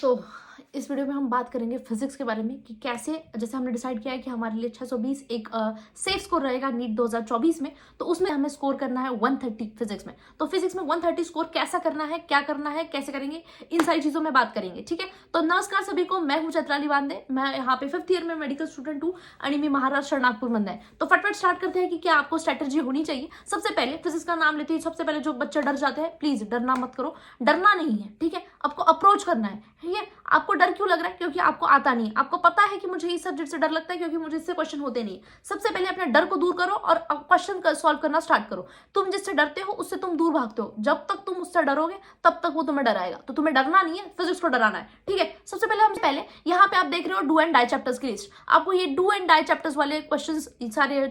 तो इस वीडियो में हम बात करेंगे फिजिक्स के बारे में कि कैसे, जैसे हमने डिसाइड किया है कि हमारे लिए 620 एक सेफ स्कोर रहेगा नीट 2024 में, तो उसमें हमें स्कोर करना है 130 फिजिक्स में। तो फिजिक्स में 130 स्कोर कैसा करना है, क्या करना है, कैसे करेंगे, इन सारी चीजों में बात करेंगे। ठीक है, तो नमस्कार सभी को, मैं हूं चैत्राली वांदे, मैं यहाँ पे 5th ईयर में मेडिकल स्टूडेंट हूँ आणि मी महाराष्ट्र नागपुर में है। तो फटफट स्टार्ट करते हैं कि क्या आपको स्ट्रेटेजी होनी चाहिए। सबसे पहले फिजिक्स का नाम लेते हैं, सबसे पहले जो बच्चे डर जाते हैं, प्लीज डरना मत करो, डरना नहीं है। ठीक है, आपको अप्रोच करना है। ठीक है, आपको डर क्यों लग रहा है? क्योंकि आपको आता नहीं है। आपको पता है कि मुझे इस सब्जेक्ट से डर लगता है क्योंकि मुझे इससे क्वेश्चन होते नहीं। सबसे पहले अपने डर को दूर करो और क्वेश्चन सॉल्व करना स्टार्ट करो। तुम जिससे डरते हो उससे तुम दूर भागते हो। जब तक तुम उससे डरोगे तब तक वो तुम्हें डराएगा। तो तुम्हें डरना नहीं है, फिजिक्स को डराना है। ठीक है, सबसे पहले यहाँ पे आप देख रहे हो डू एंड डाई चैप्टर्स की लिस्ट। आपको ये डू एंड डाई चैप्टर्स वाले क्वेश्चन सारे,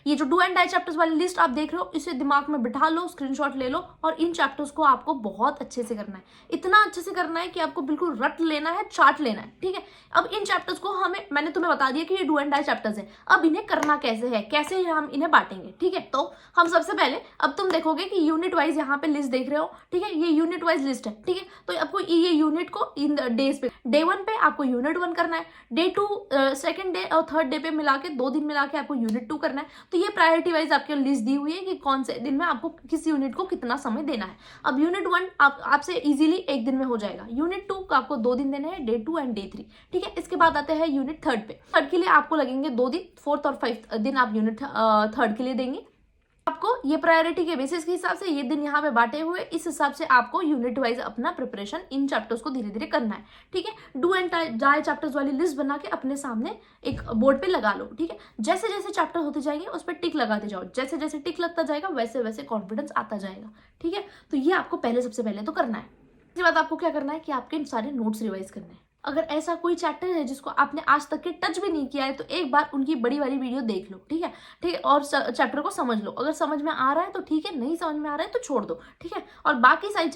ये जो डू एंड डाई चैप्टर्स वाली लिस्ट आप देख रहे हो, इसे दिमाग में बिठा लो, स्क्रीनशॉट ले लो और इन चैप्टर्स को आपको बहुत अच्छे से करना है। इतना अच्छे से करना है कि आपको बिल्कुल रट लेना है, चार्ट लेना है। ठीक है, अब इन चैप्टर्स को मैंने तुम्हें बता दिया कि ये डू एंड डाई चैप्टर्स है। अब इन्हें करना कैसे है, कैसे हम इन्हें बांटेंगे। ठीक है, तो हम सबसे पहले, अब तुम देखोगे कि यूनिट वाइज यहाँ पे लिस्ट देख रहे हो। ठीक है, ये यूनिट वाइज लिस्ट है। ठीक है, तो आपको ये यूनिट को इन डेज पे, डे 1 पे आपको यूनिट 1 करना है, डे 2 सेकंड डे और थर्ड डे पे मिला के 2 दिन मिला के आपको यूनिट 2 करना है। तो ये प्रायोरिटी वाइज आपकी लिस्ट दी हुई है कि कौन से दिन में आपको किस यूनिट को कितना समय देना है। अब यूनिट 1 आपसे इजीली 1 दिन में हो जाएगा। यूनिट 2 का आपको 2 दिन देने हैं, डे 2 एंड डे 3। ठीक है, इसके बाद आते हैं यूनिट 3 पे। थर्ड के लिए आपको लगेंगे 2 दिन, 4th और 5th दिन आप यूनिट 3 के लिए देंगे। आपको ये प्रायोरिटी के बेसिस के हिसाब से ये दिन यहाँ पे बांटे हुए, इस हिसाब से आपको यूनिट वाइज अपना प्रिपरेशन इन चैप्टर्स को धीरे धीरे करना है। ठीक है, डू एंड डाई चैप्टर्स वाली लिस्ट बना के अपने सामने एक बोर्ड पे लगा लो। ठीक है, जैसे जैसे चैप्टर होते जाएंगे उस पर टिक लगाते जाओ, जैसे जैसे टिक लगता जाएगा वैसे वैसे कॉन्फिडेंस आता जाएगा। ठीक है, तो ये आपको सबसे पहले तो करना है। इसके बाद आपको क्या करना है कि आपके सारे नोट्स रिवाइज करने हैं। अगर ऐसा कोई चैप्टर है जिसको आपने आज तक के टच भी नहीं किया है तो एक बार उनकी बड़ी वाली वीडियो देख लो। ठीक है, ठीक है, और चैप्टर को समझ लो। अगर समझ में आ रहा है तो ठीक है, नहीं समझ में आ रहा है तो छोड़ दो। ठीक है, और बाकी सारी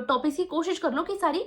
टॉपिक्स की कोशिश कर लो कि सारी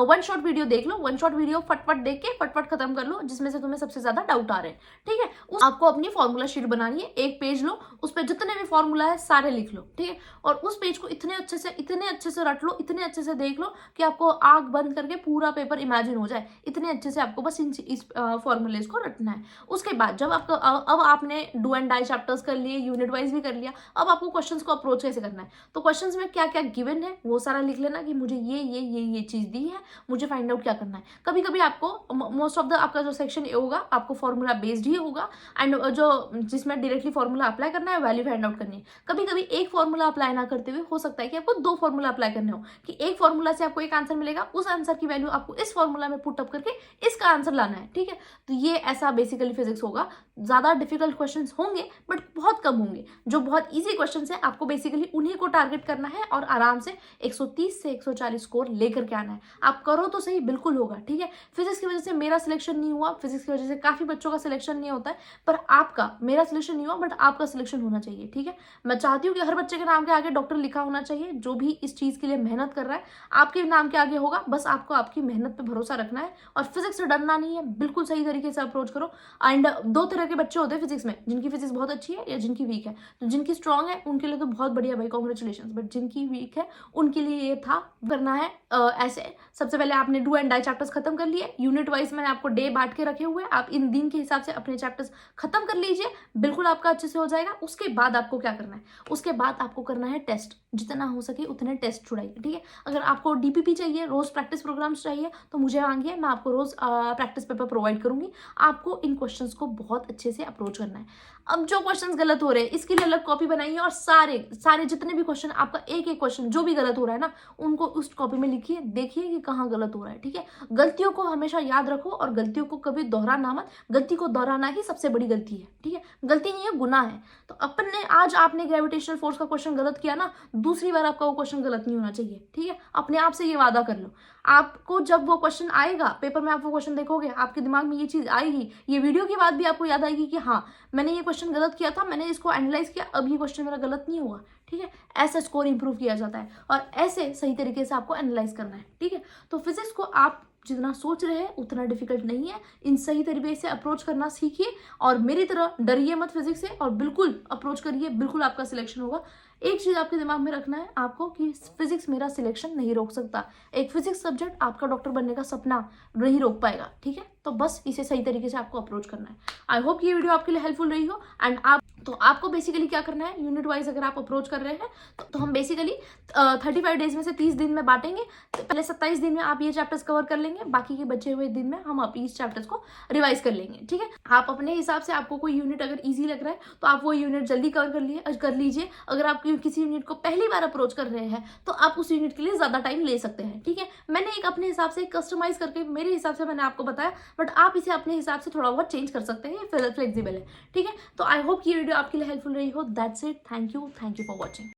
1 शॉट वीडियो देख लो। 1 शॉट वीडियो फटफट देख के फटफट खत्म कर लो जिसमें से तुम्हें सबसे ज्यादा डाउट आ रहे हैं। ठीक है, आपको अपनी फॉर्मूला शीट बनानी है, एक पेज लो, उस पर जितने भी फॉर्मूला है सारे लिख लो। ठीक है, और उस पेज को इतने अच्छे से रट लो, इतने अच्छे से देख लो कि आपको आंख बंद करके पूरा पेपर इमेजिन हो जाए। इतने अच्छे से आपको बस इस फॉर्मूलेज को रटना है। उसके बाद जब आपको अब आपने डू एंड डाई चैप्टर्स कर लिए, यूनिट वाइज भी कर लिया, अब आपको क्वेश्चंस को अप्रोच कैसे करना है। तो क्वेश्चंस में क्या क्या गिवन है वो सारा लिख लेना कि मुझे ये चीज दी है, मुझे फाइंड आउट क्या करना है। कभी कभी आपको मोस्ट ऑफ द आपका जो सेक्शन होगा आपको फॉर्मूला बेस्ड ही होगा, एंड जो जिसमें डायरेक्टली फॉर्मूला अप्लाई करना है, वैल्यू फाइंड आउट करनी है। कभी कभी एक फॉर्मूला अप्लाई ना करते हुए हो सकता है कि आपको 2 फॉर्मूला अप्लाई करने हो, कि एक फॉर्मूला से आपको एक आंसर मिलेगा, उस आंसर की वैल्यू आपको इस फॉर्मूला में पुट अप करके इसका आंसर लाना है। ठीक है, तो ये ऐसा बेसिकली फिजिक्स होगा। ज्यादा डिफिकल्ट क्वेश्चंस होंगे बट बहुत कम होंगे। जो बहुत इजी क्वेश्चंस है आपको बेसिकली उन्हीं को टारगेट करना है और आराम से 130 से 140 स्कोर लेकर के आना है। आप करो तो सही, बिल्कुल होगा। ठीक है, फिजिक्स की वजह से मेरा सिलेक्शन नहीं हुआ, फिजिक्स की वजह से काफी बच्चों का सिलेक्शन नहीं होता है, पर आपका, मेरा सिलेक्शन नहीं हुआ बट आपका सिलेक्शन होना चाहिए। ठीक है, मैं चाहती हूँ कि हर बच्चे के नाम के आगे डॉक्टर लिखा होना चाहिए। जो भी इस चीज के लिए मेहनत कर रहा है आपके नाम के आगे होगा। बस आपको आपकी मेहनत पे भरोसा रखना है और फिजिक्स से डरना नहीं है। बिल्कुल सही तरीके से अप्रोच करो। एंड 2 तरह के बच्चे होते हैं फिजिक्स में, जिनकी फिजिक्स बहुत अच्छी है या जिनकी वीक है। तो जिनकी स्ट्रांग है उनके लिए तो बहुत बढ़िया भाई, कॉन्ग्रेचुलेशन। बट जिनकी वीक है उनके लिए ये था करना है ऐसे। सबसे पहले आपने डू एंड डाई चैप्टर्स खत्म कर लिए। यूनिट वाइज मैंने आपको डे बांट के रखे हुए, आप इन दिन के हिसाब से अपने चैप्टर्स खत्म कर लीजिए, बिल्कुल आपका अच्छे से हो जाएगा। उसके बाद आपको क्या करना है, उसके बाद आपको करना है टेस्ट। जितना हो सके उतने टेस्ट छुड़ाइए। ठीक है, अगर आपको डीपीपी चाहिए, रोज प्रैक्टिस प्रोग्राम्स चाहिए, तो मुझे मांगिए, मैं आपको रोज प्रैक्टिस पेपर प्रोवाइड करूंगी। आपको इन क्वेश्चंस को बहुत अच्छे से अप्रोच करना है। अब जो क्वेश्चंस गलत हो रहे हैं इसके लिए अलग कॉपी बनाइए और सारे जितने भी क्वेश्चन, आपका एक एक क्वेश्चन जो भी गलत हो रहा है ना, उनको उस कॉपी में लिखिए, देखिए कि कहाँ गलत हो रहा है। ठीक है, गलतियों को हमेशा याद रखो और गलतियों को कभी दोहराना मत। गलती को दोहराना ही सबसे बड़ी गलती है। ठीक है, गलती नहीं है, गुनाह है। तो अपन ने आज आपने ग्रेविटेशनल फोर्स का क्वेश्चन गलत किया ना, दूसरी बार आपका वो क्वेश्चन गलत नहीं होना चाहिए। ठीक है, अपने आप से ये वादा कर लो। आपको जब वो क्वेश्चन आएगा पेपर में, आप वो क्वेश्चन देखोगे, आपके दिमाग में ये चीज आएगी, ये वीडियो के बाद भी आपको याद आएगी कि हाँ, मैंने ये क्वेश्चन गलत किया था, मैंने इसको एनालाइज किया, अब ये क्वेश्चन मेरा गलत नहीं हुआ। ठीक है, ऐसा स्कोर इंप्रूव किया जाता है और ऐसे सही तरीके से आपको एनालाइज करना है। ठीक है, तो फिजिक्स को आप जितना सोच रहे हैं उतना डिफिकल्ट नहीं है। इन सही तरीके से अप्रोच करना सीखिए और मेरी तरह डरिए मत फिजिक्स से और बिल्कुल अप्रोच करिए, बिल्कुल आपका सिलेक्शन होगा। एक चीज आपके दिमाग में रखना है आपको कि फिजिक्स मेरा सिलेक्शन नहीं रोक सकता। एक फिजिक्स सब्जेक्ट आपका डॉक्टर बनने का सपना नहीं रोक पाएगा, ठीक है। तो बस इसे सही तरीके से आपको अप्रोच करना है। आई होप ये वीडियो आपके लिए हेल्पफुल रही हो। एंड आपको बेसिकली क्या करना है, यूनिट वाइज अगर आप अप्रोच कर रहे हैं तो हम बेसिकली 35 डेज में से 30 दिन में बांटेंगे। तो पहले 27 दिन में आप ये चैप्टर्स कवर कर लेंगे, बाकी के बचे हुए दिन में हम इस चैप्टर्स को रिवाइज कर लेंगे, ठीक है। आप अपने हिसाब से आपको कोई यूनिट अगर ईजी लग रहा है तो आप वो यूनिट जल्दी कवर कर लीजिए। अगर आप किसी यूनिट को पहली बार अप्रोच कर रहे हैं तो आप उस यूनिट के लिए ज्यादा टाइम ले सकते हैं, ठीक है। मैंने एक अपने हिसाब से कस्टमाइज करके मेरे हिसाब से मैंने आपको बताया, बट आप इसे अपने हिसाब से थोड़ा बहुत चेंज कर सकते हैं, ये फ्लेक्सिबल है, ठीक है। तो आई होप ये वीडियो आपके लिए हेल्पफुल रही हो। That's it, thank you for watching.